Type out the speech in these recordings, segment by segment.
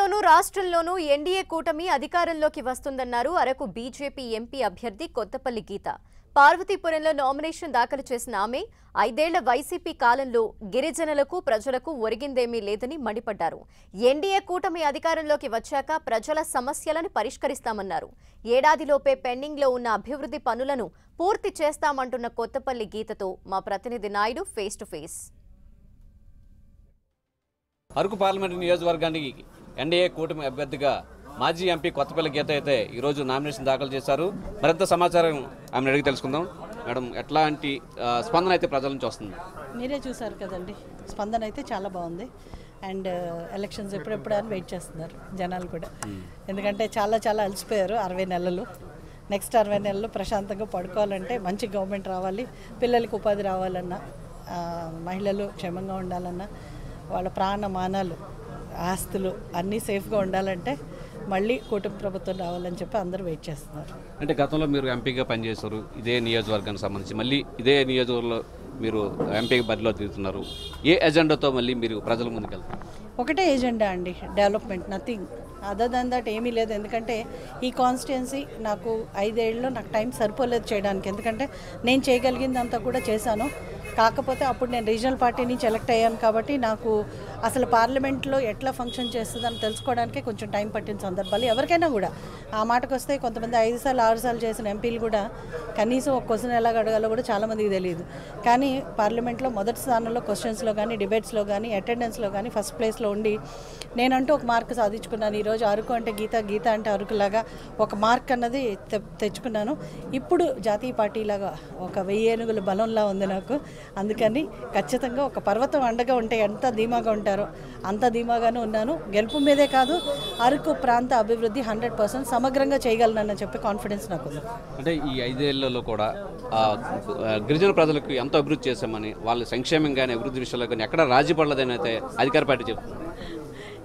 కేంద్రంలోనూ రాష్ట్రంలోనూ ఎన్డీఏ కూటమి అధికారంలోకి వస్తుందన్నారు అరకు బీజేపీ ఎంపీ అభ్యర్థి కొత్తపల్లి గీత. పార్వతీపురంలో నామినేషన్ దాఖలు చేసిన ఆమె 5 ఏళ్ల వైసీపీ కాలంలో గిరిజనులకు ప్రజలకు ఒరిగిందేమీ లేదని మండిపడ్డారు. ఎన్డీఏ కూటమి అధికారంలోకి వచ్చాక ప్రజల సమస్యలను పరిష్కరిస్తామన్నారు. ఏడాదిలోపే పెండింగ్లో ఉన్న అభివృద్ధి పనులను పూర్తి చేస్తామంటున్న కొత్తపల్లి గీతతో మా ప్రతినిధి Naidu face to face. Araku parliament నియోజకవర్గానికి ఎన్డీఏ కూటమి అభ్యర్థిగా మాజీ ఎంపీ కొత్తపల్లి గీత అయితే ఈరోజు నామినేషన్ దాఖలు చేశారు. మరింత సమాచారం ఆమెను అడిగి తెలుసుకుందాం. మేడం, ఎట్లాంటి స్పందన అయితే ప్రజల నుంచి వస్తుంది? మీరే చూసారు కదండి, స్పందన అయితే చాలా బాగుంది. అండ్ ఎలక్షన్స్ ఎప్పుడెప్పుడు అని వెయిట్ చేస్తున్నారు జనాలు కూడా. ఎందుకంటే చాలా అలసిపోయారు 60 నెలలు. నెక్స్ట్ 60 నెలలు ప్రశాంతంగా పడుకోవాలంటే మంచి గవర్నమెంట్ రావాలి, పిల్లలకి ఉపాధి రావాలన్నా, మహిళలు క్షేమంగా ఉండాలన్నా, వాళ్ళ ప్రాణమానాలు ఆస్తులు అన్నీ సేఫ్గా ఉండాలంటే మళ్ళీ కూటమి ప్రభుత్వం రావాలని చెప్పి అందరూ వెయిట్ చేస్తున్నారు. అంటే గతంలో మీరు ఎంపీగా పనిచేశారు ఇదే నియోజకవర్గానికి సంబంధించి, మళ్ళీ ఇదే నియోజకవర్గంలో మీరు ఎంపీగా బరిలో దిగుతున్నారు. ఏ ఎజెండాతో మళ్ళీ మీరు ప్రజల ముందుకెళ్తారు? ఒకటే ఎజెండా అండి, development, nothing other than that ఏమీ లేదు. ఎందుకంటే ఈ కాన్స్టిట్యున్సీ నాకు 5 ఏళ్ళలో నాకు టైం సరిపోలేదు చేయడానికి. ఎందుకంటే నేను చేయగలిగిందంతా కూడా చేశాను. కాకపోతే అప్పుడు నేను రీజనల్ పార్టీ నుంచి ఎలక్ట్ అయ్యాను కాబట్టి నాకు అసలు పార్లమెంట్లో ఎట్లా ఫంక్షన్ చేస్తుందని తెలుసుకోవడానికే కొంచెం టైం పట్టిన సందర్భాలు ఎవరికైనా కూడా. ఆ మాటకు వస్తే కొంతమంది 5 సార్లు 6 సార్లు చేసిన ఎంపీలు కూడా కనీసం ఒక క్వశ్చన్ ఎలాగ అడగాలో కూడా చాలామందికి తెలియదు. కానీ పార్లమెంట్లో మొదటి స్థానంలో క్వశ్చన్స్లో కానీ, డిబేట్స్లో కానీ, అటెండెన్స్లో కానీ ఫస్ట్ ప్లేస్లో ఉండి నేనంటూ ఒక మార్క్ సాధించుకున్నాను. ఈరోజు అరకు అంటే గీత, గీత అంటే అరకులాగా ఒక మార్క్ అన్నది తెచ్చుకున్నాను. ఇప్పుడు జాతీయ పార్టీలాగా ఒక 1000 ఏనుగుల బలంలా ఉంది నాకు. అందుకని ఖచ్చితంగా ఒక పర్వతం అండగా ఉంటే ఎంత ధీమాగా ఉంటారో అంత ధీమాగానే ఉన్నాను. గెలుపు మీదే కాదు, అరకు ప్రాంత అభివృద్ధి 100% సమగ్రంగా చేయగలనని చెప్పి కాన్ఫిడెన్స్ నాకు ఉంది. అంటే ఈ 5 ఏళ్లలో కూడా గిరిజన ప్రజలకు ఎంతో అభివృద్ధి చేశామని, వాళ్ళ సంక్షేమం కానీ అభివృద్ధి విషయంలో కానీ ఎక్కడ రాజీ పడలేదని అయితే అధికార పార్టీ చెప్తుంది.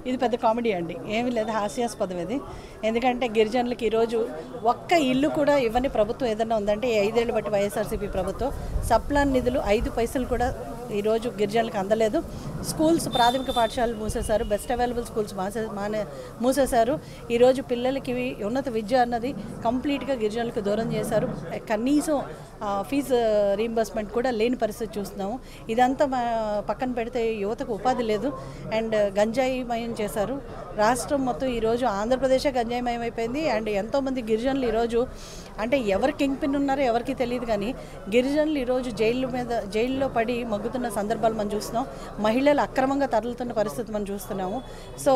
ఇది పెద్ద కామెడీ అండి, ఏమీ లేదు, హాస్యాస్పదం ఇది. ఎందుకంటే గిరిజనులకి ఈరోజు ఒక్క ఇల్లు కూడా ఇవ్వని ప్రభుత్వం ఏదైనా ఉందంటే 5 ఏళ్ళు బట్టి వైఎస్ఆర్సీపీ ప్రభుత్వం. సప్లాన్ నిధులు 5 పైసలు కూడా ఈరోజు గిరిజనులకు అందలేదు. స్కూల్స్, ప్రాథమిక పాఠశాలలు మూసేశారు, బెస్ట్ అవైలబుల్ స్కూల్స్ మూసేశారు. ఈరోజు పిల్లలకి ఉన్నత విద్య అన్నది కంప్లీట్గా గిరిజనులకు దూరం చేశారు. కనీసం ఫీజు రీయింబర్స్మెంట్ కూడా లేని పరిస్థితి చూస్తున్నాము. ఇదంతా పక్కన పెడితే యువతకు ఉపాధి లేదు అండ్ గంజాయిమయం చేశారు. రాష్ట్రం మొత్తం ఈరోజు ఆంధ్రప్రదేశే గంజాయిమయం అయిపోయింది. అండ్ ఎంతోమంది గిరిజనులు ఈరోజు అంటే ఎవరు కింగ్ పిన్ ఉన్నారో ఎవరికి తెలియదు, కానీ గిరిజనులు ఈరోజు జైల్లో పడి మగ్గుతున్న సందర్భాలు మనం చూస్తున్నాం. మహిళలు అక్రమంగా తరలుతున్న పరిస్థితి మనం చూస్తున్నాము. సో